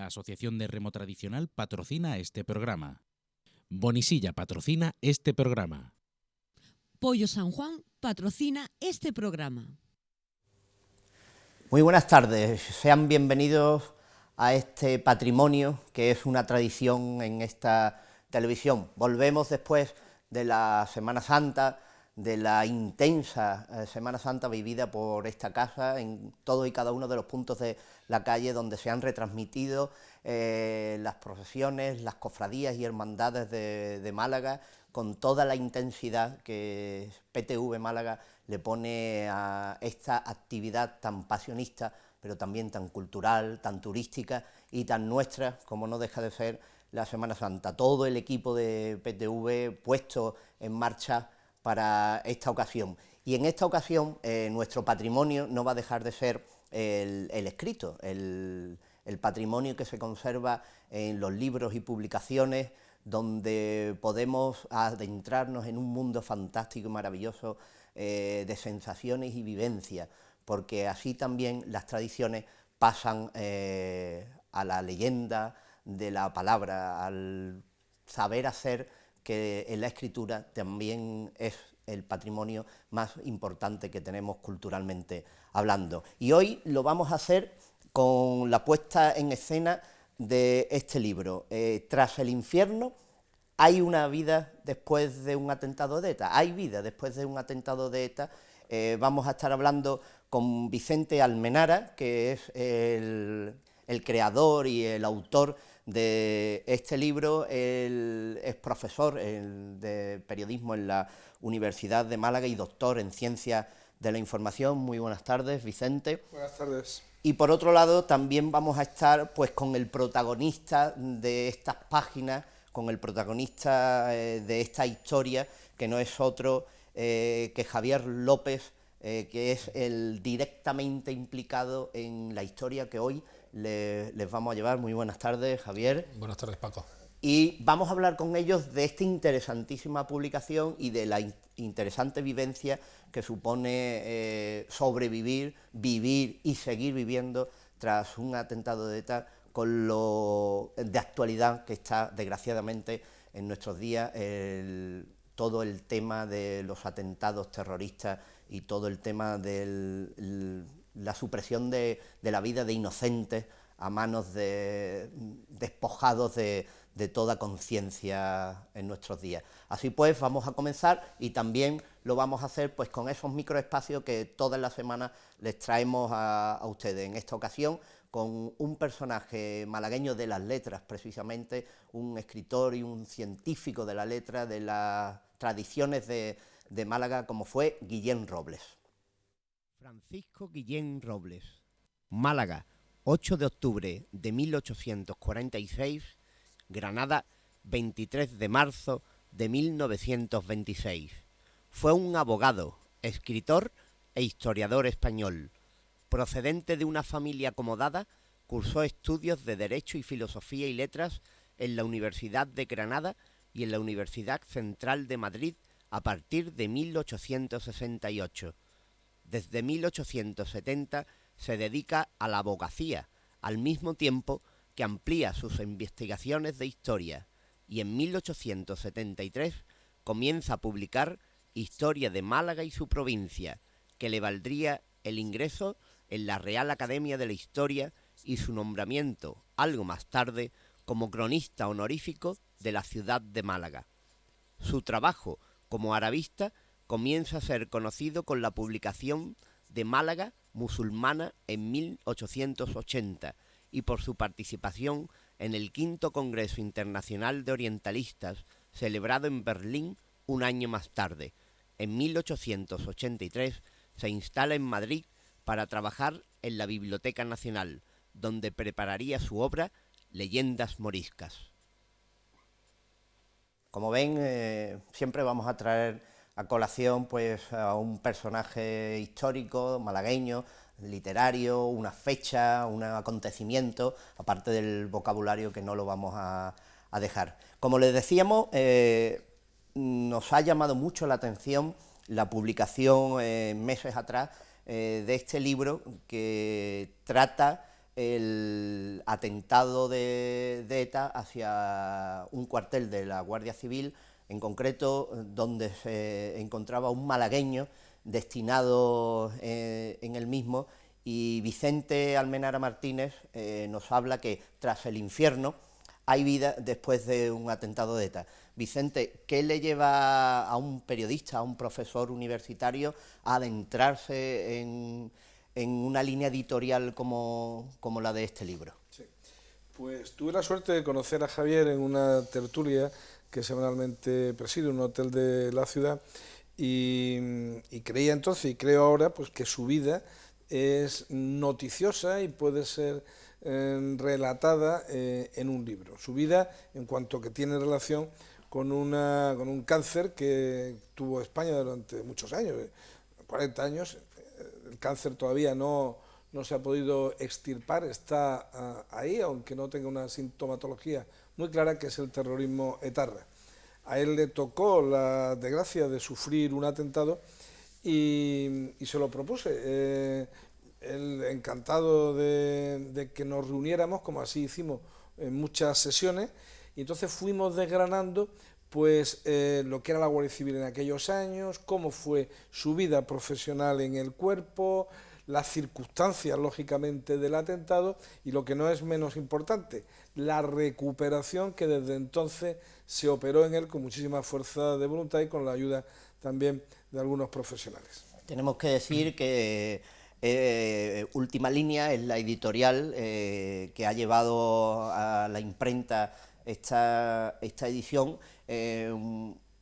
La Asociación de Remo Tradicional patrocina este programa. Bonisilla patrocina este programa. Pollo San Juan patrocina este programa. Muy buenas tardes, sean bienvenidos a este patrimonio que es una tradición en esta televisión. Volvemos después de la Semana Santa, de la intensa Semana Santa vivida por esta casa en todo y cada uno de los puntos de la calle donde se han retransmitido las procesiones, las cofradías y hermandades de Málaga, con toda la intensidad que PTV Málaga le pone a esta actividad tan pasionista, pero también tan cultural, tan turística y tan nuestra, como no deja de ser la Semana Santa. Todo el equipo de PTV puesto en marcha para esta ocasión. Y en esta ocasión nuestro patrimonio no va a dejar de ser el escrito, el patrimonio que se conserva en los libros y publicaciones, donde podemos adentrarnos en un mundo fantástico y maravilloso de sensaciones y vivencias, porque así también las tradiciones pasan a la leyenda de la palabra, al saber hacer, que en la escritura también es el patrimonio más importante que tenemos culturalmente hablando. Y hoy lo vamos a hacer con la puesta en escena de este libro. Tras el infierno, ¿hay una vida después de un atentado de ETA? ¿Hay vida después de un atentado de ETA? Vamos a estar hablando con Vicente Almenara, que es el creador y el autor de este libro. Él es profesor de periodismo en la Universidad de Málaga y doctor en Ciencias de la Información. Muy buenas tardes, Vicente. Buenas tardes. Y por otro lado también vamos a estar pues con el protagonista de estas páginas, con el protagonista de esta historia, que no es otro que Javier López, que es el directamente implicado en la historia que hoy les vamos a llevar. Muy buenas tardes, Javier. Buenas tardes, Paco. Y vamos a hablar con ellos de esta interesantísima publicación y de la interesante vivencia que supone sobrevivir, vivir y seguir viviendo tras un atentado de ETA, con lo de actualidad que está, desgraciadamente, en nuestros días, todo el tema de los atentados terroristas y todo el tema de la supresión de la vida de inocentes a manos de despojados de toda conciencia en nuestros días. Así pues, vamos a comenzar y también lo vamos a hacer pues con esos microespacios que todas las semanas les traemos a ustedes. En esta ocasión, con un personaje malagueño de las letras, precisamente, un escritor y un científico de la letra, de las tradiciones de Málaga, como fue Guillén Robles. Francisco Guillén Robles, Málaga, 8 de octubre de 1846, Granada, 23 de marzo de 1926. Fue un abogado, escritor e historiador español. Procedente de una familia acomodada, cursó estudios de Derecho y Filosofía y Letras en la Universidad de Granada y en la Universidad Central de Madrid a partir de 1868. Desde 1870 se dedica a la abogacía, al mismo tiempo que amplía sus investigaciones de historia, y en 1873 comienza a publicar Historia de Málaga y su provincia, que le valdría el ingreso en la Real Academia de la Historia y su nombramiento, algo más tarde, como cronista honorífico de la ciudad de Málaga. Su trabajo como arabista comienza a ser conocido con la publicación de Málaga musulmana en 1880 y por su participación en el V Congreso Internacional de Orientalistas, celebrado en Berlín un año más tarde. En 1883 se instala en Madrid para trabajar en la Biblioteca Nacional, donde prepararía su obra Leyendas moriscas. Como ven, siempre vamos a traer a colación pues a un personaje histórico, malagueño, literario, una fecha, un acontecimiento, aparte del vocabulario que no lo vamos a dejar. Como les decíamos, nos ha llamado mucho la atención la publicación meses atrás de este libro, que trata el atentado de ETA hacia un cuartel de la Guardia Civil, en concreto donde se encontraba un malagueño destinado en el mismo, y Vicente Almenara Martínez nos habla que tras el infierno hay vida después de un atentado de ETA. Vicente, ¿qué le lleva a un periodista, a un profesor universitario, a adentrarse en una línea editorial como la de este libro? Sí. Pues tuve la suerte de conocer a Javier en una tertulia que semanalmente preside en un hotel de la ciudad, y creía entonces, y creo ahora, pues que su vida es noticiosa y puede ser relatada en un libro. Su vida, en cuanto que tiene relación con un cáncer que tuvo España durante muchos años, 40 años. El cáncer todavía no se ha podido extirpar, está ahí, aunque no tenga una sintomatología muy clara, que es el terrorismo etarra. A él le tocó la desgracia de sufrir un atentado y se lo propuse. Él, encantado de que nos reuniéramos, como así hicimos en muchas sesiones, y entonces fuimos desgranando pues lo que era la Guardia Civil en aquellos años, cómo fue su vida profesional en el cuerpo, las circunstancias, lógicamente, del atentado, y lo que no es menos importante, la recuperación que desde entonces se operó en él con muchísima fuerza de voluntad y con la ayuda también de algunos profesionales. Tenemos que decir que Última Línea es la editorial que ha llevado a la imprenta esta edición,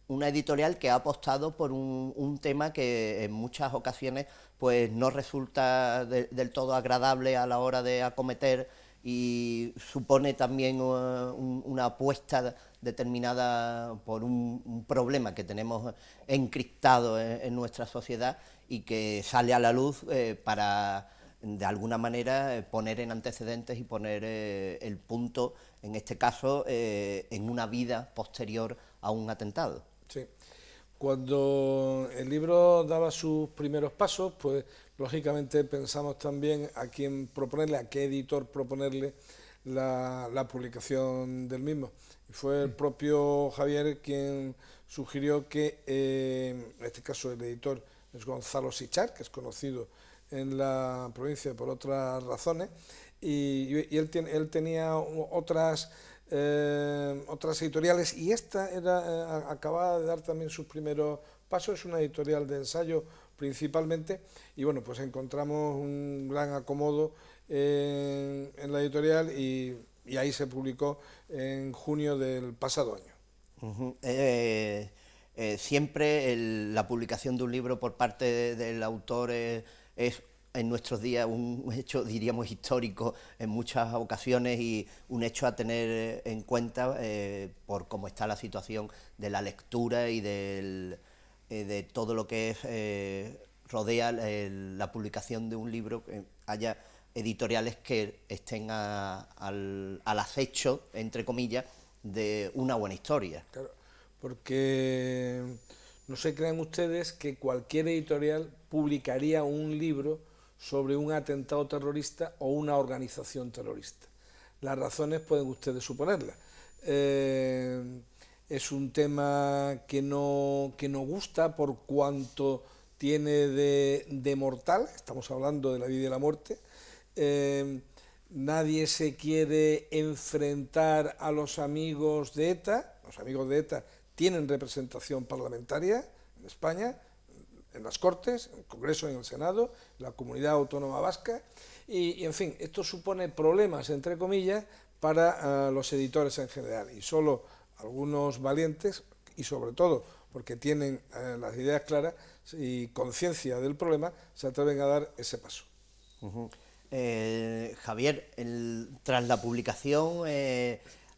una editorial que ha apostado por un tema que en muchas ocasiones pues no resulta del todo agradable a la hora de acometer, y supone también una apuesta determinada por un problema que tenemos encriptado en nuestra sociedad y que sale a la luz para, de alguna manera, poner en antecedentes y poner el punto, en este caso, en una vida posterior a un atentado. Sí. Cuando el libro daba sus primeros pasos, pues lógicamente pensamos también a quién proponerle, a qué editor proponerle la publicación del mismo. Y fue el propio Javier quien sugirió que, en este caso el editor es Gonzalo Sichar, que es conocido en la provincia por otras razones, y él tenía otras editoriales, y esta acababa de dar también sus primeros pasos. Es una editorial de ensayo principalmente, y bueno, pues encontramos un gran acomodo en la editorial, y ahí se publicó en junio del pasado año. Siempre la publicación de un libro por parte del autor es en nuestros días un hecho, diríamos, histórico en muchas ocasiones, y un hecho a tener en cuenta por cómo está la situación de la lectura y de todo lo que rodea la publicación de un libro, que haya editoriales que estén al acecho, entre comillas, de una buena historia. Claro, porque no se crean ustedes que cualquier editorial publicaría un libro sobre un atentado terrorista o una organización terrorista. Las razones pueden ustedes suponerlas. Es un tema que no gusta por cuanto tiene de mortal. Estamos hablando de la vida y la muerte. Nadie se quiere enfrentar a los amigos de ETA. Los amigos de ETA tienen representación parlamentaria en España, en las Cortes, en el Congreso, en el Senado, en la Comunidad Autónoma Vasca, y en fin, esto supone problemas, entre comillas, para los editores en general, y solo algunos valientes, y sobre todo porque tienen las ideas claras y conciencia del problema, se atreven a dar ese paso. Javier, tras la publicación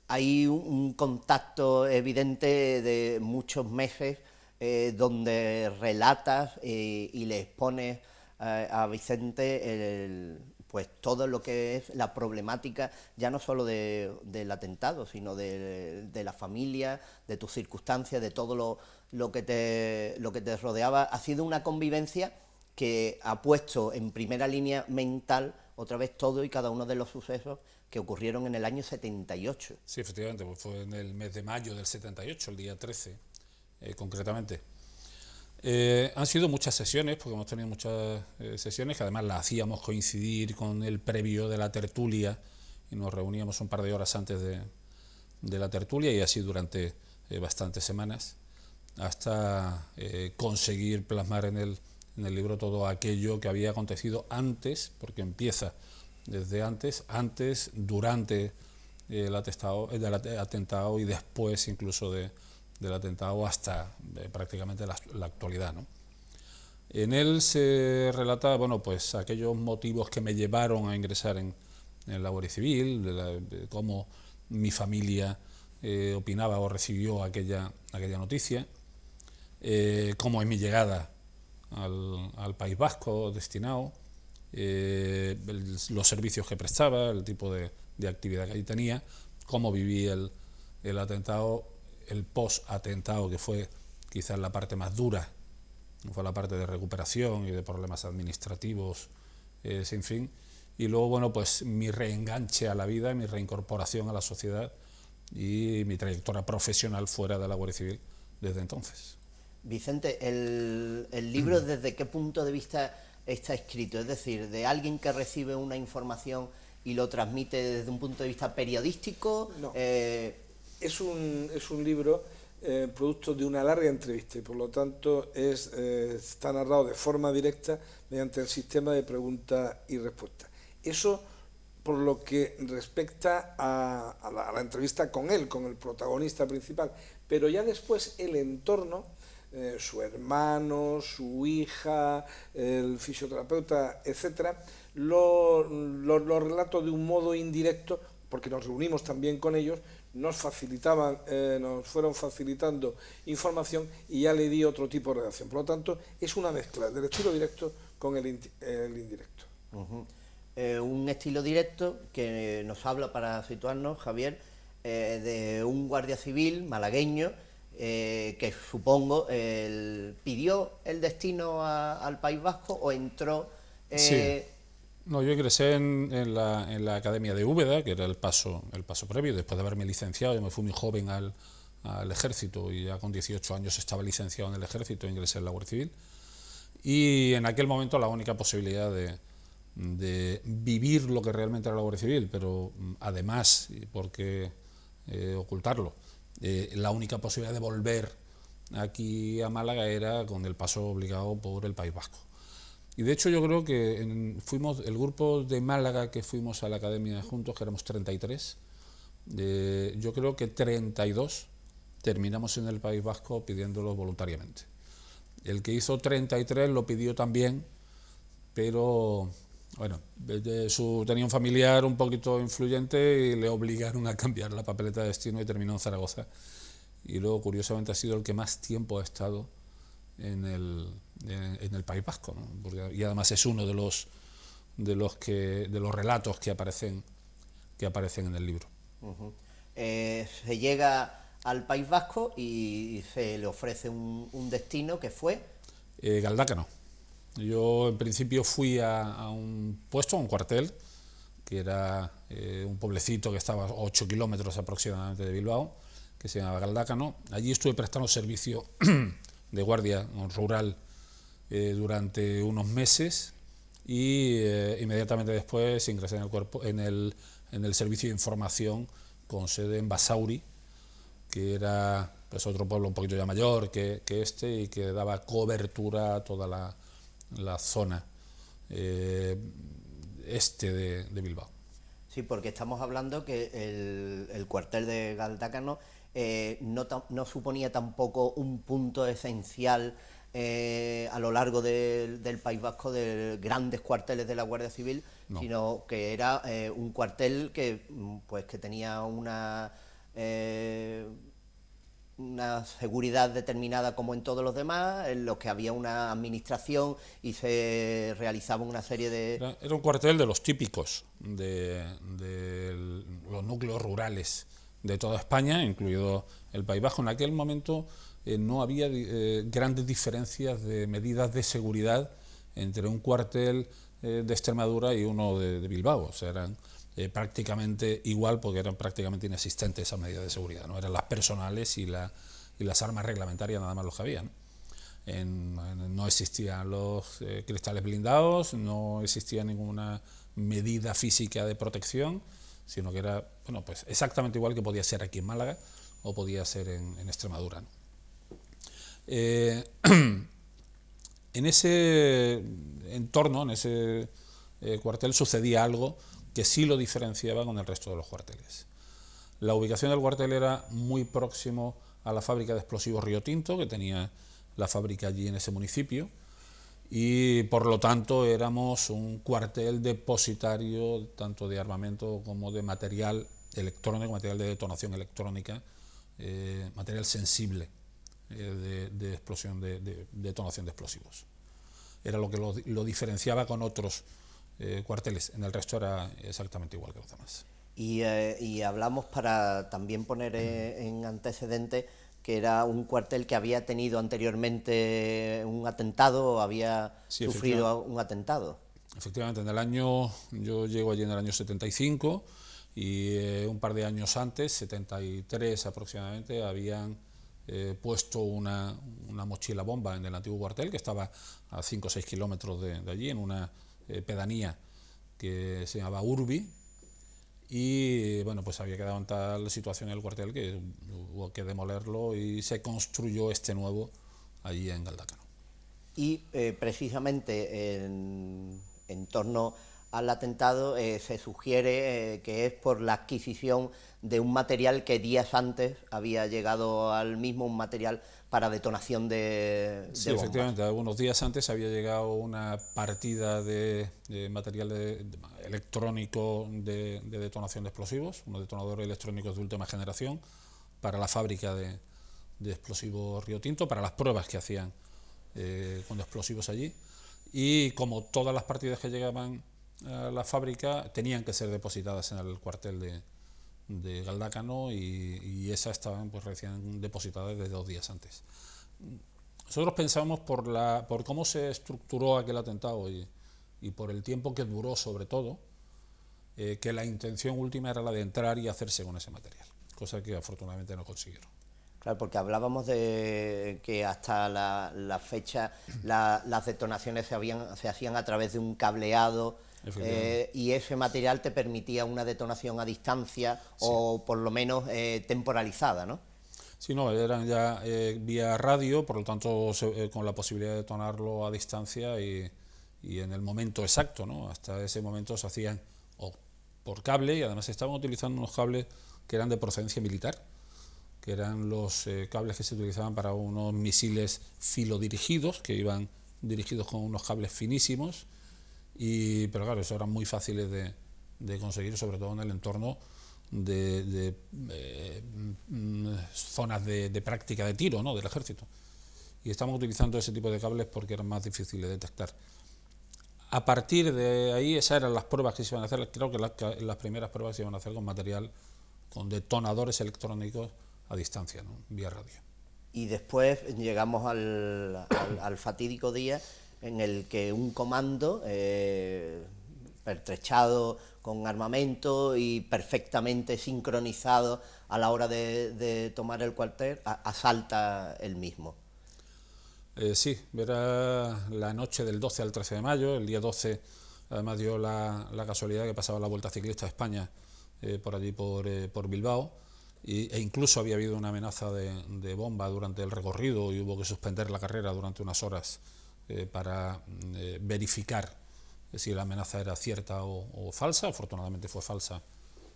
hay un contacto evidente de muchos meses donde relatas y le expones a Vicente pues todo lo que es la problemática, ya no solo del atentado, sino de la familia, de tus circunstancias, de todo lo que te rodeaba. Ha sido una convivencia que ha puesto en primera línea mental otra vez todo y cada uno de los sucesos que ocurrieron en el año 78. Sí, efectivamente, pues fue en el mes de mayo del 78, el día 13, concretamente. Han sido muchas sesiones, porque hemos tenido muchas sesiones, que además las hacíamos coincidir con el previo de la tertulia, y nos reuníamos un par de horas antes de la tertulia, y así durante bastantes semanas, hasta conseguir plasmar en el libro todo aquello que había acontecido antes, porque empieza desde antes, durante el atentado y después incluso del atentado hasta prácticamente la actualidad, ¿no? En él se relata, bueno, pues aquellos motivos que me llevaron a ingresar en la Guardia Civil, de cómo mi familia opinaba o recibió aquella noticia, cómo es mi llegada al País Vasco destinado, los servicios que prestaba, el tipo de actividad que ahí tenía, cómo viví el atentado, el post-atentado, que fue quizás la parte más dura, fue la parte de recuperación y de problemas administrativos sin fin, y luego, bueno, pues mi reenganche a la vida, mi reincorporación a la sociedad y mi trayectoria profesional fuera de la Guardia Civil desde entonces. Vicente, ¿el libro desde qué punto de vista está escrito? Es decir, ¿de alguien que recibe una información y lo transmite desde un punto de vista periodístico? No. Es un libro producto de una larga entrevista y por lo tanto está narrado de forma directa mediante el sistema de preguntas y respuestas. Eso por lo que respecta a la entrevista con él, con el protagonista principal, pero ya después el entorno, su hermano, su hija, el fisioterapeuta, etcétera, lo relato de un modo indirecto, porque nos reunimos también con ellos, nos fueron facilitando información y ya le di otro tipo de redacción. Por lo tanto, es una mezcla del estilo directo con el indirecto. Un estilo directo que nos habla, para situarnos, Javier, de un guardia civil malagueño que supongo pidió el destino al País Vasco o entró... Sí. No, yo ingresé en la Academia de Úbeda, que era el paso previo. Después de haberme licenciado, yo me fui muy joven al ejército y ya con 18 años estaba licenciado en el ejército, ingresé en la Guardia Civil. Y en aquel momento la única posibilidad de vivir lo que realmente era la Guardia Civil, pero además, ¿por qué ocultarlo? La única posibilidad de volver aquí a Málaga era con el paso obligado por el País Vasco. Y de hecho yo creo que el grupo de Málaga que fuimos a la academia juntos, que éramos 33, yo creo que 32 terminamos en el País Vasco pidiéndolo voluntariamente. El que hizo 33 lo pidió también, pero bueno, tenía un familiar un poquito influyente y le obligaron a cambiar la papeleta de destino y terminó en Zaragoza. Y luego, curiosamente, ha sido el que más tiempo ha estado en el País Vasco, ¿no? Y además es uno de los relatos que aparecen en el libro. Se llega al País Vasco y se le ofrece un destino que fue... Galdácano. Yo en principio fui a un puesto, a un cuartel, que era un pueblecito que estaba a 8 kilómetros aproximadamente de Bilbao, que se llamaba Galdácano. Allí estuve prestando servicio de guardia rural durante unos meses y inmediatamente después ingresé en el servicio de información con sede en Basauri, que era pues otro pueblo un poquito ya mayor que este y que daba cobertura a toda la zona este de Bilbao. Sí, porque estamos hablando que el cuartel de Galdácano no suponía tampoco un punto esencial a lo largo del País Vasco de grandes cuarteles de la Guardia Civil, no, sino que era un cuartel que tenía una seguridad determinada como en todos los demás, en los que había una administración y se realizaba una serie de... Era un cuartel de los típicos de los núcleos rurales de toda España, incluido el País Vasco. En aquel momento no había grandes diferencias de medidas de seguridad entre un cuartel de Extremadura y uno de Bilbao. O sea, eran prácticamente igual, porque eran prácticamente inexistentes esas medidas de seguridad, ¿no? Eran las personales y las armas reglamentarias nada más los que había, ¿no? No existían los cristales blindados, no existía ninguna medida física de protección, sino que era, bueno, pues exactamente igual que podía ser aquí en Málaga o podía ser en Extremadura, ¿no? En ese entorno, en ese cuartel, sucedía algo que sí lo diferenciaba con el resto de los cuarteles. La ubicación del cuartel era muy próximo a la fábrica de explosivos Río Tinto, que tenía la fábrica allí en ese municipio, y por lo tanto éramos un cuartel depositario tanto de armamento como de material electrónico, material de detonación electrónica, material sensible de explosión, de detonación de explosivos. Era lo que lo diferenciaba con otros cuarteles. En el resto era exactamente igual que los demás. Y hablamos, para también poner en antecedente, que era un cuartel que había tenido anteriormente un atentado, o había sufrido un atentado. Efectivamente, yo llego allí en el año 75 y un par de años antes, 73 aproximadamente, habían puesto una mochila bomba en el antiguo cuartel, que estaba a 5 o 6 kilómetros de allí, en una pedanía que se llamaba Urbi, y bueno, pues había quedado en tal situación en el cuartel que hubo que demolerlo y se construyó este nuevo allí en Galdácano. Y precisamente en torno al atentado se sugiere que es por la adquisición de un material que días antes había llegado al mismo, un material para detonación de sí, bombas. Efectivamente, algunos días antes había llegado una partida de material electrónico de detonación de explosivos, unos detonadores electrónicos de última generación, para la fábrica de explosivos Río Tinto, para las pruebas que hacían con explosivos allí, y como todas las partidas que llegaban a la fábrica tenían que ser depositadas en el cuartel de Galdácano, y esas estaban pues recién depositadas desde 2 días antes. Nosotros pensamos por cómo se estructuró aquel atentado y por el tiempo que duró, sobre todo, que la intención última era la de entrar y hacerse con ese material, cosa que afortunadamente no consiguieron. Claro, porque hablábamos de que hasta la fecha las detonaciones se hacían a través de un cableado, y ese material te permitía una detonación a distancia, sí, o por lo menos temporalizada, ¿no? Sí, no, eran ya vía radio, por lo tanto con la posibilidad de detonarlo a distancia y en el momento exacto, ¿no? Hasta ese momento se hacían por cable, y además estaban utilizando unos cables que eran de procedencia militar, que eran los cables que se utilizaban para unos misiles filodirigidos, que iban dirigidos con unos cables finísimos, pero claro, eso eran muy fáciles de conseguir, sobre todo en el entorno de zonas de práctica de tiro, ¿no?, del ejército. Y estamos utilizando ese tipo de cables porque eran más difíciles de detectar. A partir de ahí, esas eran las pruebas que se iban a hacer. Creo que las primeras pruebas se iban a hacer con material, con detonadores electrónicos a distancia, ¿no?, vía radio. Y después llegamos al fatídico día en el que un comando pertrechado con armamento y perfectamente sincronizado a la hora de tomar el cuartel asalta el mismo. Sí, era la noche del 12 al 13 de mayo, el día 12 además dio la casualidad que pasaba la Vuelta Ciclista a España por allí, por Bilbao, e incluso había habido una amenaza de bomba durante el recorrido y hubo que suspender la carrera durante unas horas para verificar si la amenaza era cierta o falsa. Afortunadamente fue falsa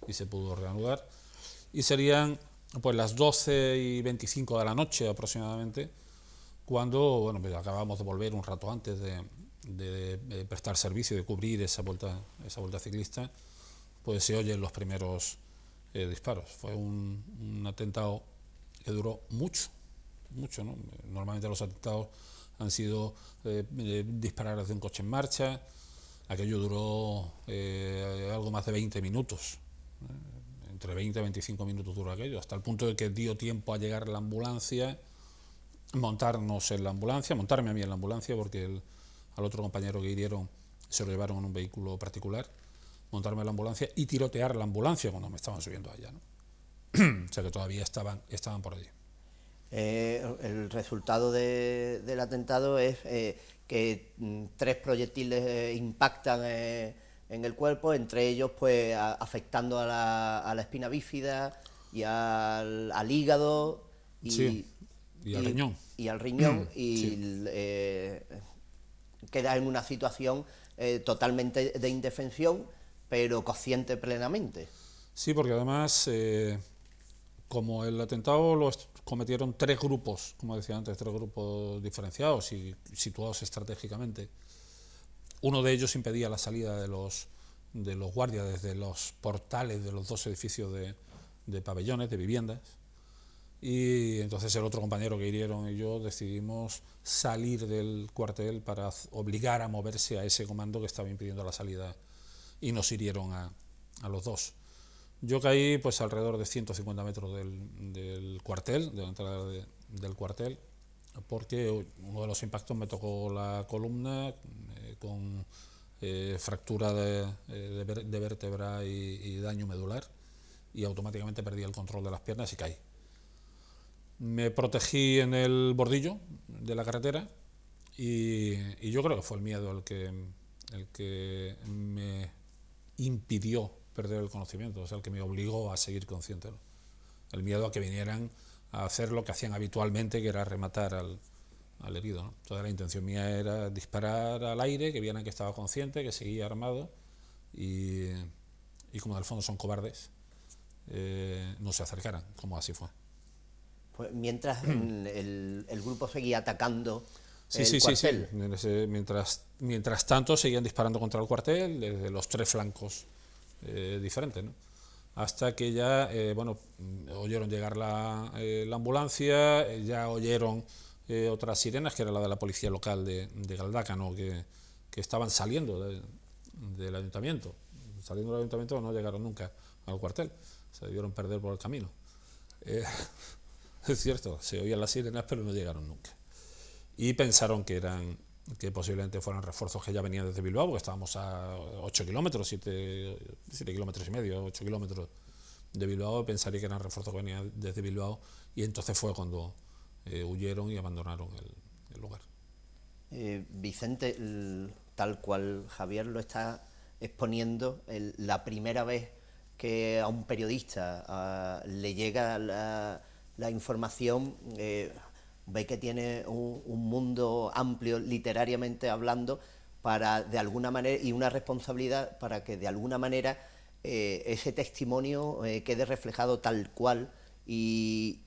y se pudo reanudar. Y serían pues las 12:25 de la noche aproximadamente, cuando bueno, pues acabamos de volver un rato antes de prestar servicio, de cubrir esa vuelta ciclista, pues se oyen los primeros disparos. Fue un atentado que duró mucho, ¿no? Normalmente los atentados han sido disparar desde un coche en marcha. Aquello duró algo más de 20 minutos, entre 20 y 25 minutos duró aquello, hasta el punto de que dio tiempo a llegar la ambulancia, montarme a mí en la ambulancia, porque al otro compañero que hirieron se lo llevaron en un vehículo particular, montarme en la ambulancia y tirotear la ambulancia cuando me estaban subiendo allá, ¿no? O sea que todavía estaban por allí. El resultado del atentado es que 3 proyectiles impactan en el cuerpo, entre ellos pues afectando a la espina bífida y al hígado Sí, y al riñón. Y al riñón y Sí. queda en una situación totalmente de indefensión, pero consciente plenamente. Sí, porque además, como el atentado lo cometieron 3 grupos, como decía antes, 3 grupos diferenciados y situados estratégicamente, uno de ellos impedía la salida de los guardias desde los portales de los 2 edificios de pabellones, de viviendas, y entonces el otro compañero que hirieron y yo decidimos salir del cuartel para obligar a moverse a ese comando que estaba impidiendo la salida, y nos hirieron a los 2. Yo caí pues alrededor de 150 metros del cuartel, de la entrada del cuartel, porque uno de los impactos me tocó la columna con fractura de vértebra y daño medular, y automáticamente perdí el control de las piernas y caí. Me protegí en el bordillo de la carretera y yo creo que fue el miedo el que me impidió perder el conocimiento, o sea, el que me obligó a seguir consciente, ¿no? El miedo a que vinieran a hacer lo que hacían habitualmente, que era rematar al herido, ¿no? Entonces la intención mía era disparar al aire, que vieran que estaba consciente, que seguía armado, y como del fondo son cobardes, no se acercaran, como así fue. Pues mientras el grupo seguía atacando Sí, cuartel. sí. Mientras tanto seguían disparando contra el cuartel desde los 3 flancos diferentes, ¿no? Hasta que ya, oyeron llegar la ambulancia, ya oyeron otras sirenas, que era la de la policía local de Galdácano, que estaban saliendo del ayuntamiento. Saliendo del ayuntamiento no llegaron nunca al cuartel, se debieron perder por el camino. Es cierto, se oían las sirenas, pero no llegaron nunca. Y pensaron que posiblemente fueran refuerzos que ya venían desde Bilbao, porque estábamos a 8 kilómetros, 7 kilómetros y medio, 8 kilómetros de Bilbao. Pensaría que eran refuerzos que venían desde Bilbao, y entonces fue cuando huyeron y abandonaron el lugar. Vicente, tal cual Javier lo está exponiendo, la primera vez que a un periodista le llega la información, ve que tiene un mundo amplio literariamente hablando, para de alguna manera, y una responsabilidad para que de alguna manera ese testimonio quede reflejado tal cual y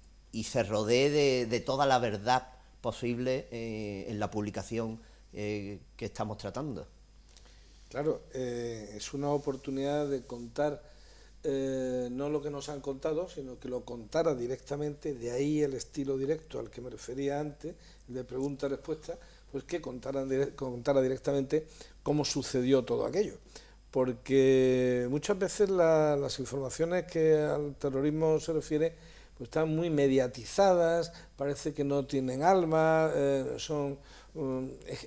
se rodee de toda la verdad posible en la publicación que estamos tratando. Claro, es una oportunidad de contar no lo que nos han contado, sino que lo contara directamente, de ahí el estilo directo al que me refería antes, de pregunta-respuesta, pues que contara directamente cómo sucedió todo aquello. Porque muchas veces las informaciones que al terrorismo se refiere pues están muy mediatizadas, parece que no tienen alma, son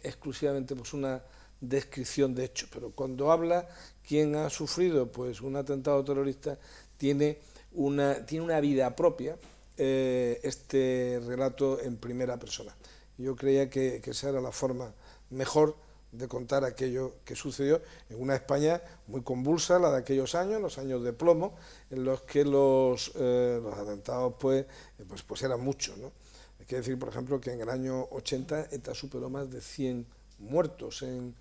exclusivamente pues una descripción de hechos, pero cuando habla quien ha sufrido pues un atentado terrorista tiene una vida propia, este relato en primera persona. Yo creía que esa era la forma mejor de contar aquello que sucedió en una España muy convulsa, la de aquellos años, los años de plomo, en los que los atentados pues eran muchos, ¿no? Hay que decir, por ejemplo, que en el año 80 ETA superó más de 100 muertos en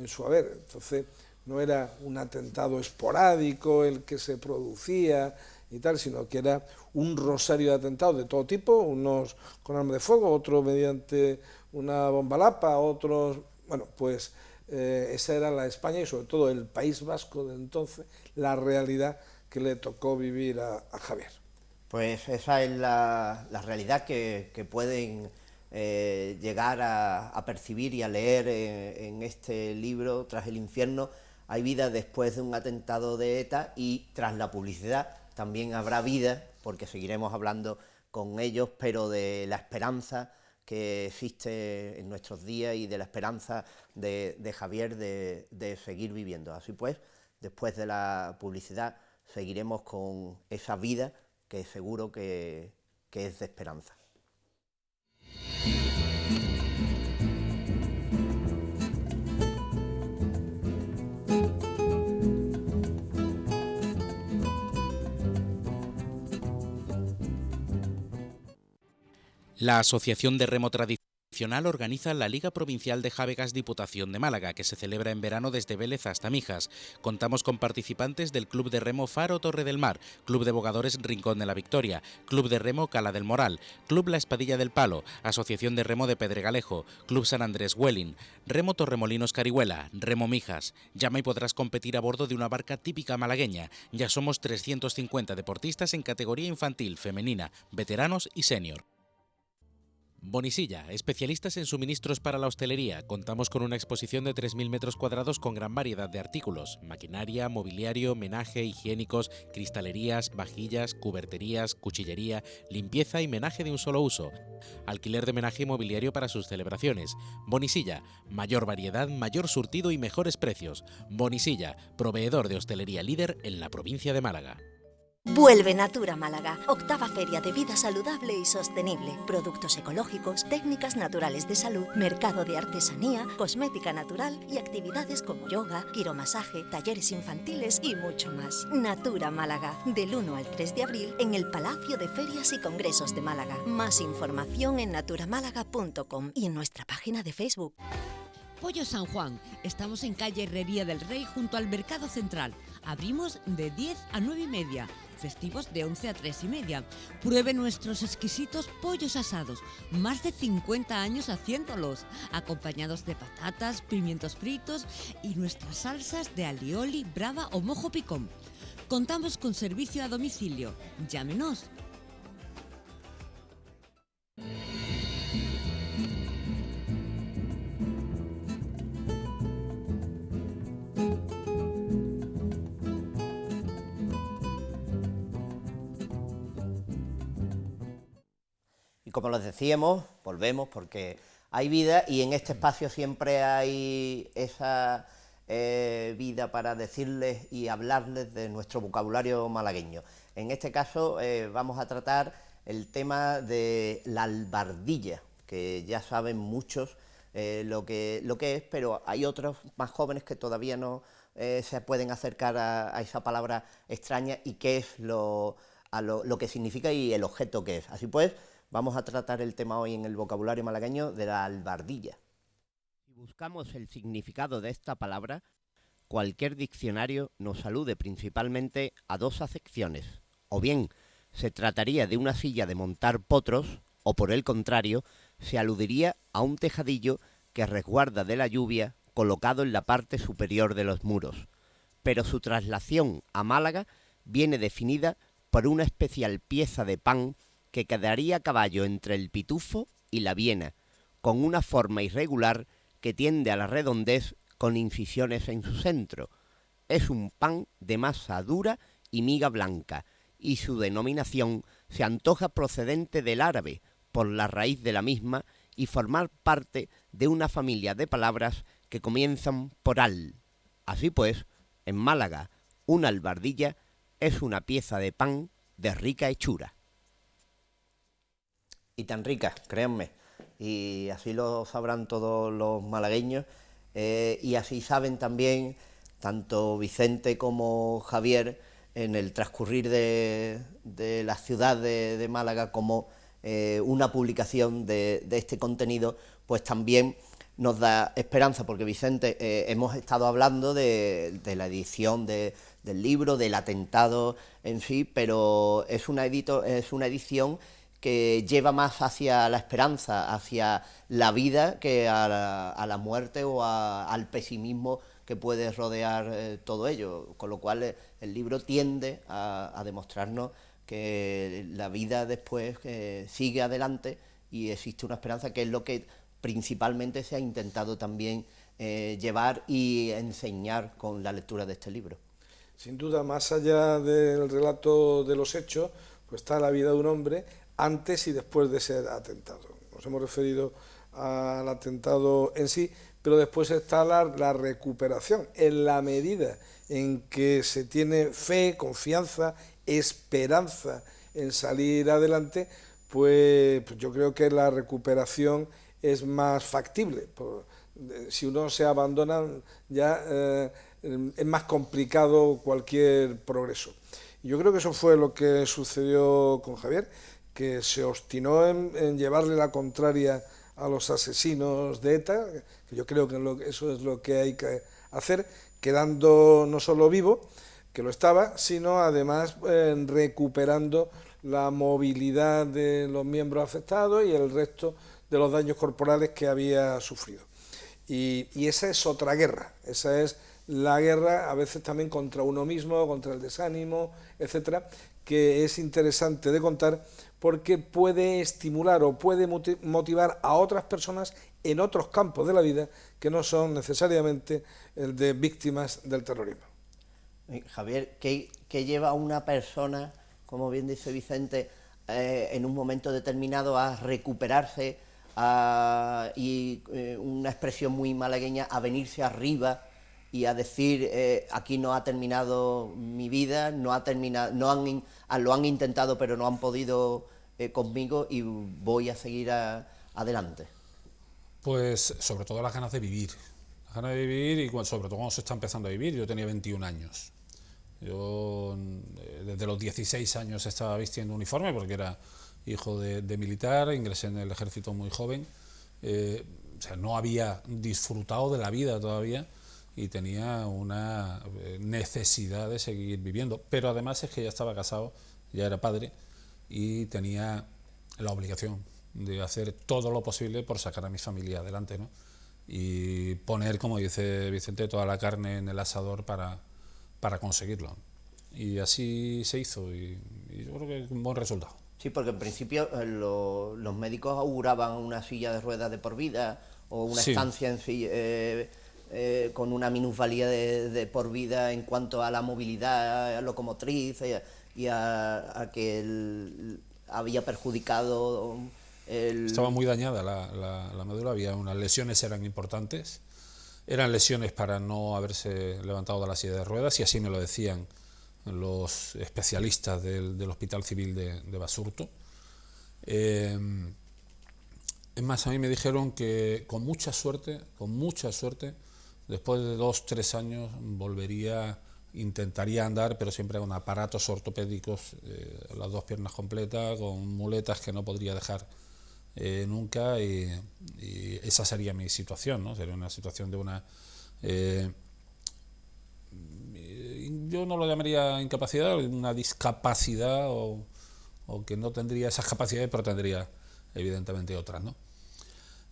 su haber. Entonces no era un atentado esporádico el que se producía y tal, sino que era un rosario de atentados de todo tipo, unos con arma de fuego, otros mediante una bomba lapa, otros... Bueno, pues esa era la España y sobre todo el País Vasco de entonces, la realidad que le tocó vivir a Javier. Pues esa es la realidad que pueden llegar a percibir y a leer en este libro, Tras el infierno hay vida después de un atentado de ETA, y tras la publicidad también habrá vida, porque seguiremos hablando con ellos, pero de la esperanza que existe en nuestros días y de la esperanza de Javier de seguir viviendo. Así pues, después de la publicidad seguiremos con esa vida que seguro que es de esperanza. La Asociación de Remo Tradicional organiza la Liga Provincial de Jávegas Diputación de Málaga, que se celebra en verano desde Vélez hasta Mijas. Contamos con participantes del Club de Remo Faro Torre del Mar, Club de Bogadores Rincón de la Victoria, Club de Remo Cala del Moral, Club La Espadilla del Palo, Asociación de Remo de Pedregalejo, Club San Andrés Huelin, Remo Torremolinos Carihuela, Remo Mijas. Llama y podrás competir a bordo de una barca típica malagueña. Ya somos 350 deportistas en categoría infantil, femenina, veteranos y senior. Bonisilla, especialistas en suministros para la hostelería. Contamos con una exposición de 3.000 metros cuadrados con gran variedad de artículos: maquinaria, mobiliario, menaje, higiénicos, cristalerías, vajillas, cuberterías, cuchillería, limpieza y menaje de un solo uso. Alquiler de menaje y mobiliario para sus celebraciones. Bonisilla, mayor variedad, mayor surtido y mejores precios. Bonisilla, proveedor de hostelería líder en la provincia de Málaga. Vuelve Natura Málaga, 8ª Feria de Vida Saludable y Sostenible. Productos ecológicos, técnicas naturales de salud, mercado de artesanía, cosmética natural y actividades como yoga, quiromasaje, talleres infantiles y mucho más. Natura Málaga, del 1 al 3 de abril en el Palacio de Ferias y Congresos de Málaga. Más información en naturamálaga.com y en nuestra página de Facebook. Pollo San Juan. Estamos en calle Herrería del Rey junto al Mercado Central. Abrimos de 10 a 9 y media. Festivos de 11 a 3 y media. Pruebe nuestros exquisitos pollos asados. Más de 50 años haciéndolos. Acompañados de patatas, pimientos fritos y nuestras salsas de alioli, brava o mojo picón. Contamos con servicio a domicilio. Llámenos. Y como les decíamos, volvemos porque hay vida y en este espacio siempre hay esa vida para decirles y hablarles de nuestro vocabulario malagueño. En este caso vamos a tratar el tema de la albardilla, que ya saben muchos lo que es, pero hay otros más jóvenes que todavía no se pueden acercar a esa palabra extraña y qué es lo que significa y el objeto que es. Así pues, vamos a tratar el tema hoy en el vocabulario malagueño de la albardilla. Si buscamos el significado de esta palabra, cualquier diccionario nos alude principalmente a dos acepciones. O bien se trataría de una silla de montar potros, o por el contrario, se aludiría a un tejadillo que resguarda de la lluvia colocado en la parte superior de los muros. Pero su traslación a Málaga viene definida por una especial pieza de pan que quedaría a caballo entre el pitufo y la viena, con una forma irregular que tiende a la redondez con incisiones en su centro. Es un pan de masa dura y miga blanca, y su denominación se antoja procedente del árabe, por la raíz de la misma, y formar parte de una familia de palabras que comienzan por al. Así pues, en Málaga, una albardilla es una pieza de pan de rica hechura. Y tan rica, créanme, y así lo sabrán todos los malagueños, y así saben también tanto Vicente como Javier en el transcurrir de la ciudad de Málaga, como una publicación de este contenido, pues también nos da esperanza, porque Vicente, hemos estado hablando de la edición del libro, del atentado en sí, pero es una edición que lleva más hacia la esperanza, hacia la vida, que a la muerte o al pesimismo que puede rodear todo ello, con lo cual el libro tiende a demostrarnos que la vida después sigue adelante y existe una esperanza, que es lo que principalmente se ha intentado también llevar y enseñar con la lectura de este libro. Sin duda, más allá del relato de los hechos, pues está la vida de un hombre antes y después de ese atentado. nos hemos referido al atentado en sí, pero después está la recuperación, en la medida en que se tiene fe, confianza, esperanza en salir adelante, pues yo creo que la recuperación es más factible. Si uno se abandona ya es más complicado cualquier progreso. Yo creo que eso fue lo que sucedió con Javier, que se obstinó en llevarle la contraria a los asesinos de ETA, que yo creo que eso es lo que hay que hacer, quedando no solo vivo, que lo estaba, sino además recuperando la movilidad de los miembros afectados y el resto de los daños corporales que había sufrido. Y esa es otra guerra, esa es la guerra a veces también contra uno mismo, contra el desánimo, etcétera, que es interesante de contar porque puede estimular o puede motivar a otras personas en otros campos de la vida que no son necesariamente el de víctimas del terrorismo. Javier, ¿qué lleva a una persona, como bien dice Vicente, en un momento determinado a recuperarse y una expresión muy malagueña, a venirse arriba y a decir aquí no ha terminado mi vida, lo han intentado pero no han podido conmigo y voy a seguir adelante? Pues sobre todo las ganas de vivir. Las ganas de vivir y sobre todo cuando se está empezando a vivir. Yo tenía 21 años. Yo desde los 16 años estaba vistiendo uniforme porque era hijo de militar, ingresé en el ejército muy joven. O sea, no había disfrutado de la vida todavía y tenía una necesidad de seguir viviendo. Pero además es que ya estaba casado, ya era padre y tenía la obligación de hacer todo lo posible por sacar a mi familia adelante, ¿no? Y poner, como dice Vicente, toda la carne en el asador para conseguirlo. Y así se hizo y yo creo que es un buen resultado. Sí, porque en principio los médicos auguraban una silla de ruedas de por vida o una estancia en sí, con una minusvalía de por vida en cuanto a la movilidad locomotriz y a que había perjudicado Estaba muy dañada la médula, había unas lesiones, eran importantes, eran lesiones para no haberse levantado de la silla de ruedas y así me lo decían los especialistas del Hospital Civil de Basurto. Es más, a mí me dijeron que con mucha suerte, después de 2-3 años intentaría andar, pero siempre con aparatos ortopédicos, las dos piernas completas, con muletas que no podría dejar nunca, y esa sería mi situación, ¿no? Sería una situación de una... yo no lo llamaría incapacidad, una discapacidad o que no tendría esas capacidades, pero tendría evidentemente otras, ¿no?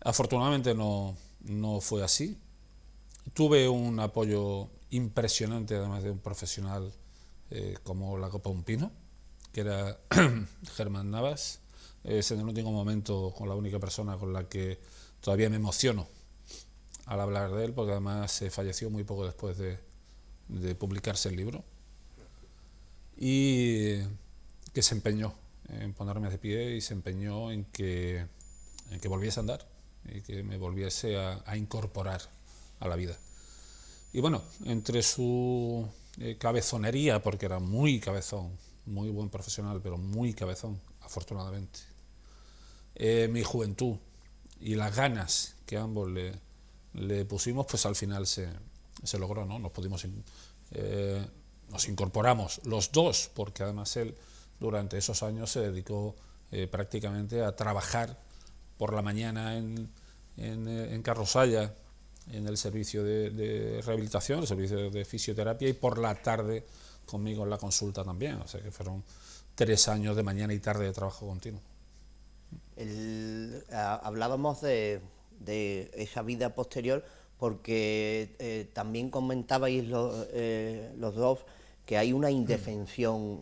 Afortunadamente no fue así. Tuve un apoyo impresionante, además de un profesional como la Copa Un Pino, que era Germán Navas. Es en el último momento con la única persona con la que todavía me emociono al hablar de él, porque además falleció muy poco después de publicarse el libro, y que se empeñó en ponerme de pie y se empeñó en que volviese a andar y que me volviese a incorporar a la vida. Y bueno, entre su cabezonería, porque era muy cabezón, muy buen profesional, pero muy cabezón, afortunadamente, mi juventud y las ganas que ambos le pusimos, pues al final se logró, ¿no? Nos incorporamos los dos, porque además él durante esos años se dedicó prácticamente a trabajar por la mañana en Carrosalla, en el servicio de rehabilitación, el servicio de fisioterapia, y por la tarde conmigo en la consulta también. O sea que fueron 3 años de mañana y tarde de trabajo continuo. Hablábamos de esa vida posterior porque también comentabais los dos que hay una indefensión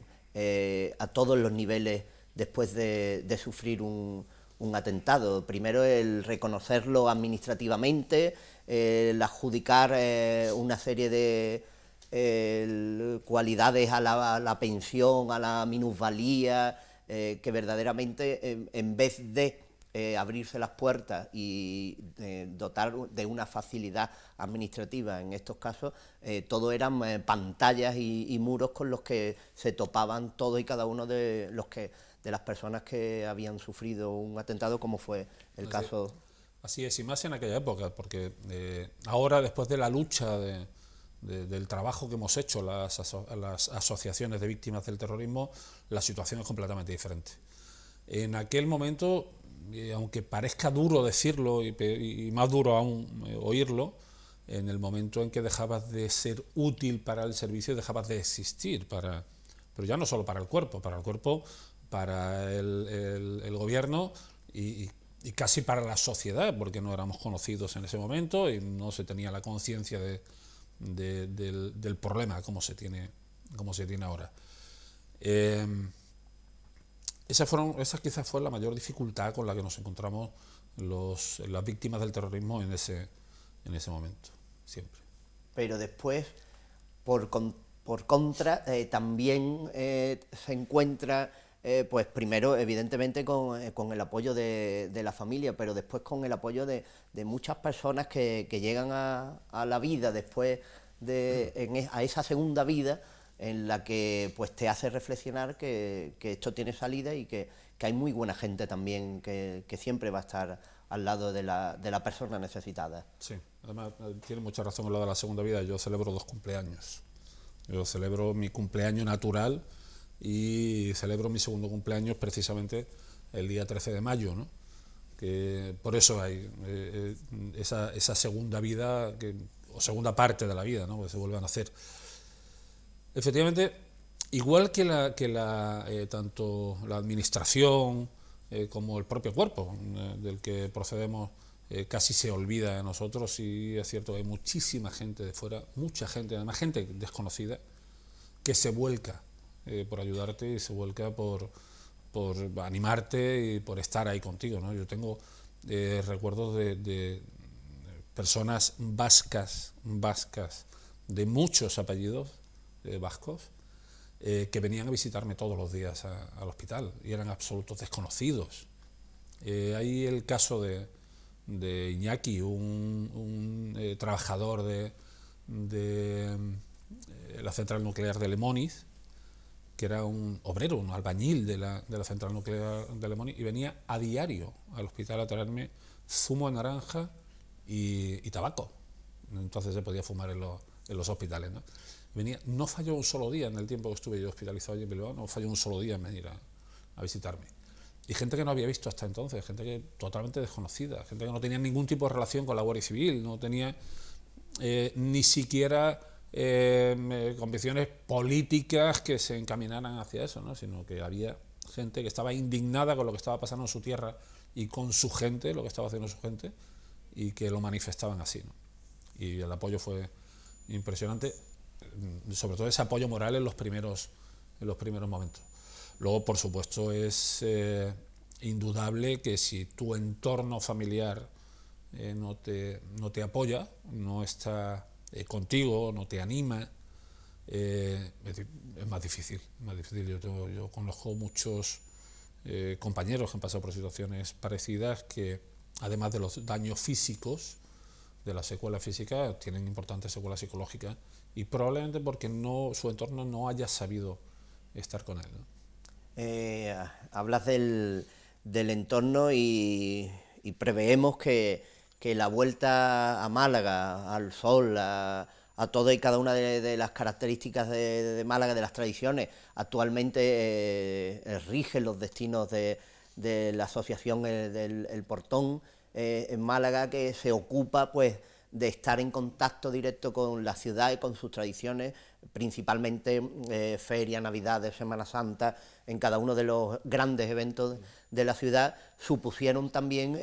a todos los niveles después de sufrir un atentado. Primero el reconocerlo administrativamente, el adjudicar una serie de cualidades a la pensión, a la minusvalía, que verdaderamente en vez de abrirse las puertas y dotar de una facilidad administrativa en estos casos, todo eran pantallas y muros con los que se topaban todos y cada uno de las personas que habían sufrido un atentado, como fue el caso. Así es, y más en aquella época, porque ahora, después de la lucha del trabajo que hemos hecho las asociaciones de víctimas del terrorismo, la situación es completamente diferente. En aquel momento, aunque parezca duro decirlo y más duro aún oírlo, en el momento en que dejabas de ser útil para el servicio, dejabas de existir, pero ya no solo para el cuerpo, para el gobierno y casi para la sociedad, porque no éramos conocidos en ese momento y no se tenía la conciencia del problema como se tiene ahora. Esa quizás fue la mayor dificultad con la que nos encontramos las víctimas del terrorismo en ese momento, siempre. Pero después, por contra, también se encuentra, pues primero, evidentemente, con el apoyo de la familia, pero después con el apoyo de muchas personas que llegan a la vida después a esa segunda vida, en la que pues te hace reflexionar que esto tiene salida y que hay muy buena gente también que siempre va a estar al lado de la persona necesitada. Sí, además tiene mucha razón en lo de la segunda vida. Yo celebro 2 cumpleaños. Yo celebro mi cumpleaños natural y celebro mi segundo cumpleaños precisamente el día 13 de mayo, ¿no? Que por eso hay esa segunda vida, o segunda parte de la vida, ¿no? Que se vuelve a nacer. Efectivamente, igual que tanto la administración como el propio cuerpo del que procedemos casi se olvida de nosotros, y es cierto que hay muchísima gente de fuera, mucha gente, además gente desconocida, que se vuelca por ayudarte y se vuelca por animarte y por estar ahí contigo, ¿no? Yo tengo recuerdos de personas vascas de muchos apellidos vascos que venían a visitarme todos los días al hospital y eran absolutos desconocidos. Hay el caso de Iñaki, un trabajador de la central nuclear de Lemoniz, que era un obrero, un albañil de la central nuclear de Lemoniz, y venía a diario al hospital a traerme zumo de naranja y tabaco. Entonces se podía fumar en los hospitales, ¿no? Venía, no falló un solo día en el tiempo que estuve yo hospitalizado allí en Bilbao, no falló un solo día en venir a visitarme. Y gente que no había visto hasta entonces, gente que totalmente desconocida, gente que no tenía ningún tipo de relación con la Guardia Civil, no tenía ni siquiera convicciones políticas que se encaminaran hacia eso, ¿no? Sino que había gente que estaba indignada con lo que estaba pasando en su tierra y con su gente, lo que estaba haciendo su gente, y que lo manifestaban así, ¿no? Y el apoyo fue impresionante, sobre todo ese apoyo moral en los primeros momentos. Luego, por supuesto, es indudable que si tu entorno familiar no te apoya, no está contigo, no te anima, es más difícil. Yo conozco muchos compañeros que han pasado por situaciones parecidas que, además de los daños físicos, de las secuelas físicas, tienen importantes secuelas psicológicas, y probablemente porque su entorno no haya sabido estar con él, ¿no? Hablas del entorno y preveemos que la vuelta a Málaga, al sol, a toda y cada una de las características de Málaga, de las tradiciones, actualmente rigen los destinos de la asociación El Portón en Málaga, que se ocupa pues de estar en contacto directo con la ciudad y con sus tradiciones, principalmente feria, navidades, Semana Santa, en cada uno de los grandes eventos de la ciudad, supusieron también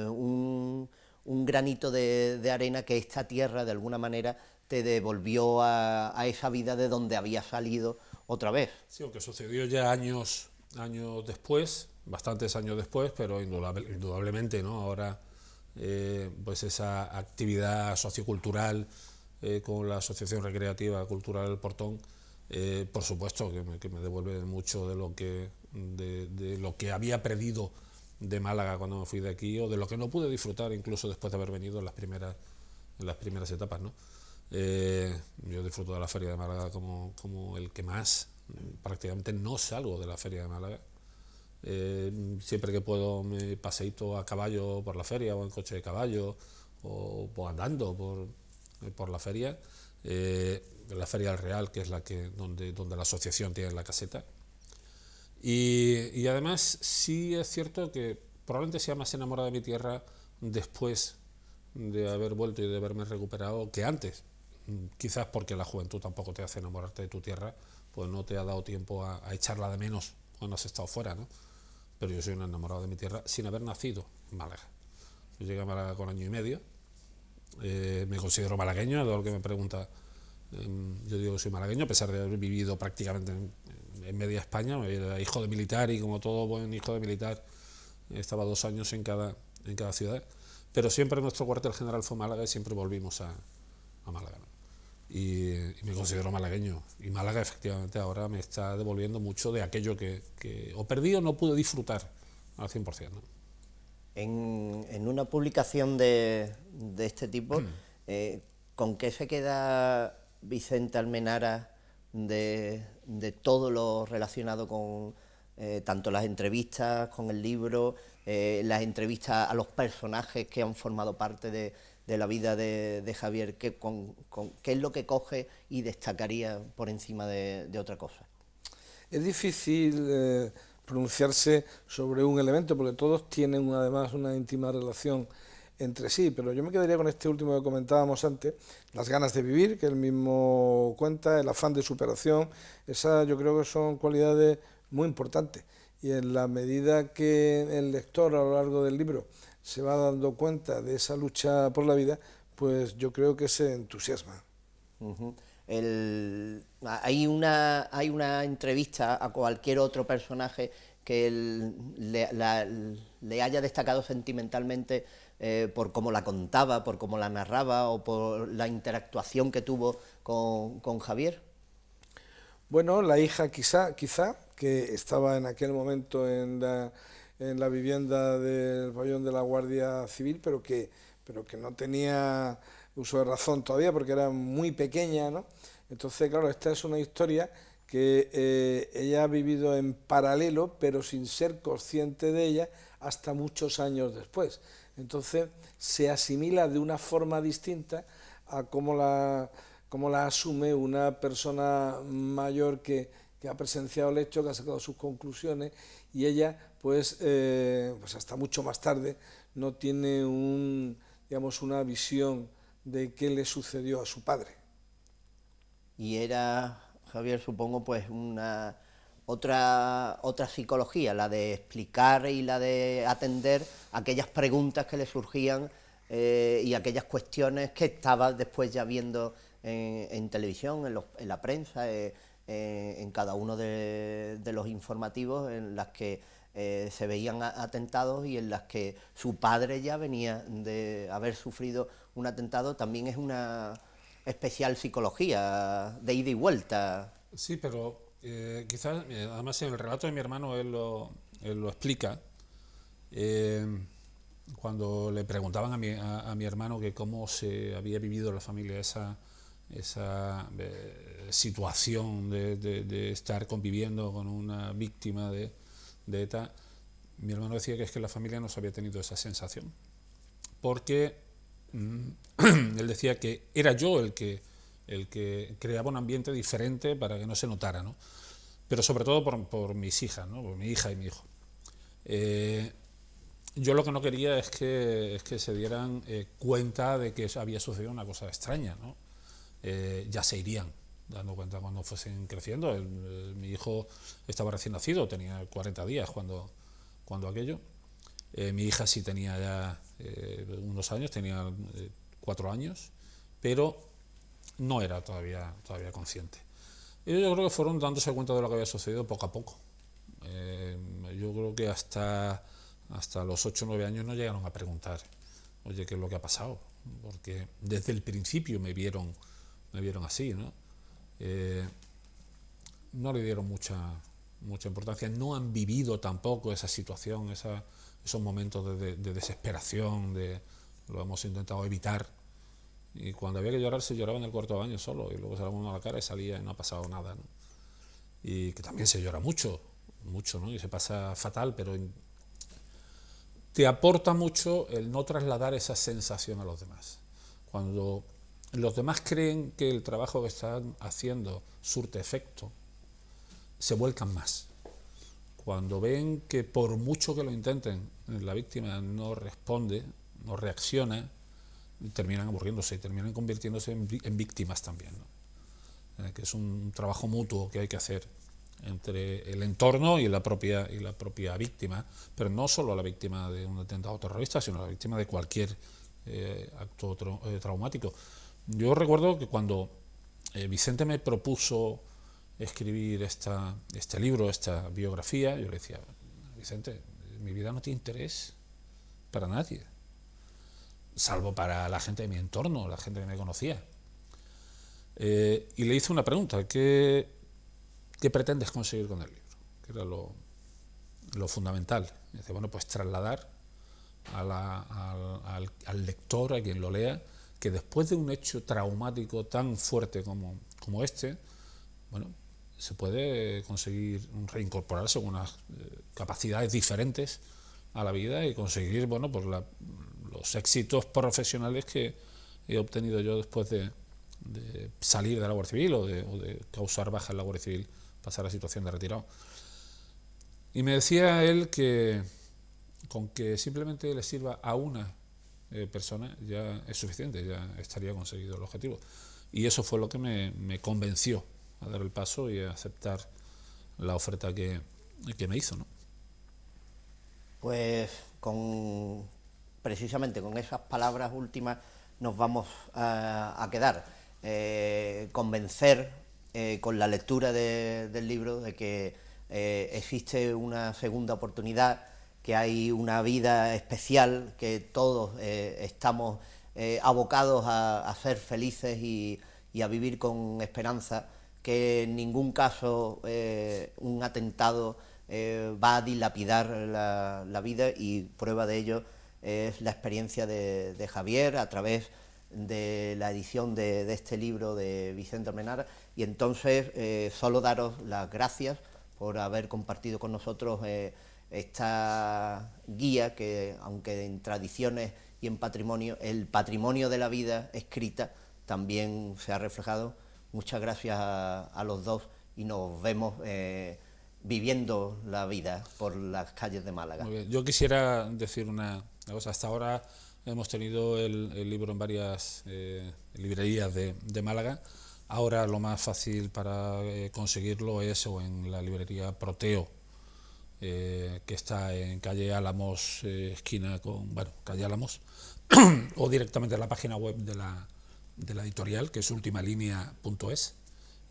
un granito de arena que esta tierra de alguna manera te devolvió a esa vida de donde había salido otra vez. Sí, aunque sucedió ya años después, bastantes años después, pero indudablemente, ¿no? Ahora pues esa actividad sociocultural con la Asociación Recreativa Cultural El Portón, por supuesto que me devuelve mucho de lo que había perdido de Málaga cuando me fui de aquí, o de lo que no pude disfrutar incluso después de haber venido en las primeras etapas, ¿no? Yo disfruto de la Feria de Málaga como el que más. Prácticamente no salgo de la Feria de Málaga. Siempre que puedo me paseito a caballo por la feria, o en coche de caballo, o andando por la feria. La Feria del Real, que es donde la asociación tiene la caseta. Y además sí es cierto que probablemente sea más enamorado de mi tierra después de haber vuelto y de haberme recuperado que antes. Quizás porque la juventud tampoco te hace enamorarte de tu tierra, pues no te ha dado tiempo a echarla de menos cuando has estado fuera, ¿no? Pero yo soy un enamorado de mi tierra sin haber nacido en Málaga. Yo llegué a Málaga con 1 año y medio, me considero malagueño, todo lo que me pregunta, yo digo que soy malagueño, a pesar de haber vivido prácticamente en media España. Era hijo de militar y como todo buen hijo de militar estaba 2 años en cada ciudad, pero siempre nuestro cuartel general fue Málaga y siempre volvimos a Málaga, ¿no? Y me considero malagueño, y Málaga efectivamente ahora me está devolviendo mucho de aquello que o perdí o no pude disfrutar al 100%, ¿no? En una publicación de este tipo, ¿con qué se queda Vicente Almenara de todo lo relacionado con tanto las entrevistas, con el libro, las entrevistas a los personajes que han formado parte de la vida de Javier? ¿Qué es lo que coge y destacaría por encima de otra cosa? Es difícil pronunciarse sobre un elemento, porque todos tienen además una íntima relación entre sí, pero yo me quedaría con este último que comentábamos antes, las ganas de vivir, que él mismo cuenta, el afán de superación. Esas yo creo que son cualidades muy importantes, y en la medida que el lector a lo largo del libro se va dando cuenta de esa lucha por la vida, pues yo creo que se entusiasma. Hay una entrevista a cualquier otro personaje que le haya destacado sentimentalmente por cómo la contaba, por cómo la narraba, o por la interactuación que tuvo con Javier. Bueno, la hija quizá, que estaba en aquel momento en la vivienda del pabellón de la Guardia Civil, pero que no tenía uso de razón todavía porque era muy pequeña, ¿no? Entonces, claro, esta es una historia que ella ha vivido en paralelo, pero sin ser consciente de ella hasta muchos años después. Entonces se asimila de una forma distinta a cómo la asume una persona mayor que ha presenciado el hecho, que ha sacado sus conclusiones, y ella pues hasta mucho más tarde no tiene una visión de qué le sucedió a su padre. Y era, Javier, supongo, pues otra psicología, la de explicar y la de atender aquellas preguntas que le surgían y aquellas cuestiones que estaba después ya viendo en televisión, en la prensa, en cada uno de los informativos en las que se veían atentados y en las que su padre ya venía de haber sufrido un atentado. También es una especial psicología de ida y vuelta. Sí, pero quizás, además en el relato de mi hermano él lo explica. Cuando le preguntaban a mi hermano que cómo se había vivido en la familia esa situación de estar conviviendo con una víctima de ETA, mi hermano decía que es que la familia no se había tenido esa sensación, porque él decía que era yo el que creaba un ambiente diferente para que no se notara, ¿no? Pero sobre todo por mis hijas, ¿no? Por mi hija y mi hijo. Yo lo que no quería es que se dieran cuenta de que había sucedido una cosa extraña, ¿no? Ya se irían dando cuenta cuando fuesen creciendo. Mi hijo estaba recién nacido, tenía 40 días cuando aquello. Mi hija sí tenía ya unos años, tenía 4 años, pero no era todavía consciente. Ellos yo creo que fueron dándose cuenta de lo que había sucedido poco a poco. Yo creo que hasta los 8 o 9 años no llegaron a preguntar, oye, ¿qué es lo que ha pasado? Porque desde el principio me vieron así, ¿no? No le dieron mucha importancia, no han vivido tampoco esa situación, esos momentos de desesperación, lo hemos intentado evitar, y cuando había que llorar se lloraba en el cuarto de baño solo, y luego se daba uno a la cara y salía y no ha pasado nada, ¿no? Y que también se llora mucho, ¿no? Y se pasa fatal, pero te aporta mucho el no trasladar esa sensación a los demás. Cuando los demás creen que el trabajo que están haciendo surte efecto, se vuelcan más. Cuando ven que por mucho que lo intenten, la víctima no responde, no reacciona, terminan aburriéndose y terminan convirtiéndose en víctimas también, ¿no? Que es un trabajo mutuo que hay que hacer entre el entorno y la propia víctima, pero no solo la víctima de un atentado terrorista, sino la víctima de cualquier acto traumático. Yo recuerdo que cuando Vicente me propuso escribir este libro, esta biografía, yo le decía: Vicente, mi vida no tiene interés para nadie, salvo para la gente de mi entorno, la gente que me conocía. Y le hice una pregunta: ¿qué pretendes conseguir con el libro? Que era lo fundamental. Y dice: bueno, pues trasladar al lector, a quien lo lea, que después de un hecho traumático tan fuerte como este, bueno, se puede conseguir reincorporarse con unas capacidades diferentes a la vida y conseguir, bueno, pues los éxitos profesionales que he obtenido yo después de salir de la Guardia Civil o de causar baja en la Guardia Civil, pasar a situación de retirado. Y me decía él que con que simplemente le sirva a una persona ya es suficiente, ya estaría conseguido el objetivo. Y eso fue lo que me convenció a dar el paso y a aceptar la oferta que me hizo, ¿no? Pues precisamente con esas palabras últimas nos vamos a quedar. Convencer con la lectura del libro de que existe una segunda oportunidad, que hay una vida especial, que todos estamos abocados a ser felices y a vivir con esperanza, que en ningún caso un atentado va a dilapidar la vida, y prueba de ello es la experiencia de Javier a través de la edición de este libro de Vicente Almenara. Y entonces solo daros las gracias por haber compartido con nosotros esta guía que, aunque en tradiciones y en patrimonio, el patrimonio de la vida escrita también se ha reflejado. Muchas gracias a los dos y nos vemos viviendo la vida por las calles de Málaga. Muy bien. Yo quisiera decir una cosa. Hasta ahora hemos tenido el libro en varias librerías de Málaga. Ahora lo más fácil para conseguirlo es o en la librería Proteo, que está en calle Álamos, esquina con, bueno, calle Álamos, o directamente en la página web de la editorial, que es ultimalinea.es,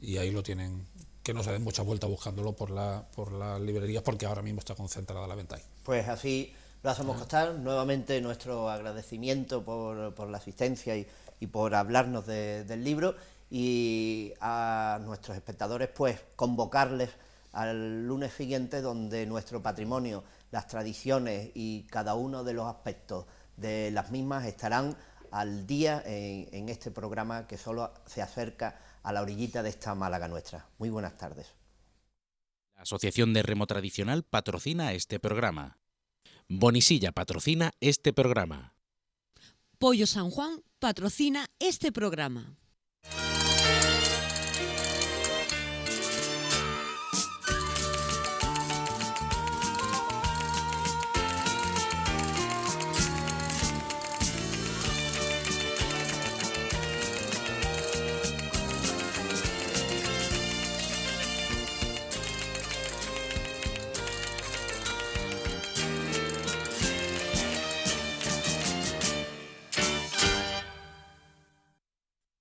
y ahí lo tienen. Que no se den mucha vuelta buscándolo por las librerías, porque ahora mismo está concentrada la venta ahí. Pues así lo hacemos constar. Nuevamente nuestro agradecimiento por la asistencia y por hablarnos del libro, y a nuestros espectadores pues convocarles al lunes siguiente, donde nuestro patrimonio, las tradiciones y cada uno de los aspectos de las mismas estarán al día en este programa que solo se acerca a la orillita de esta Málaga nuestra. Muy buenas tardes. La Asociación de Remo Tradicional patrocina este programa. Bonisilla patrocina este programa. Pollo San Juan patrocina este programa.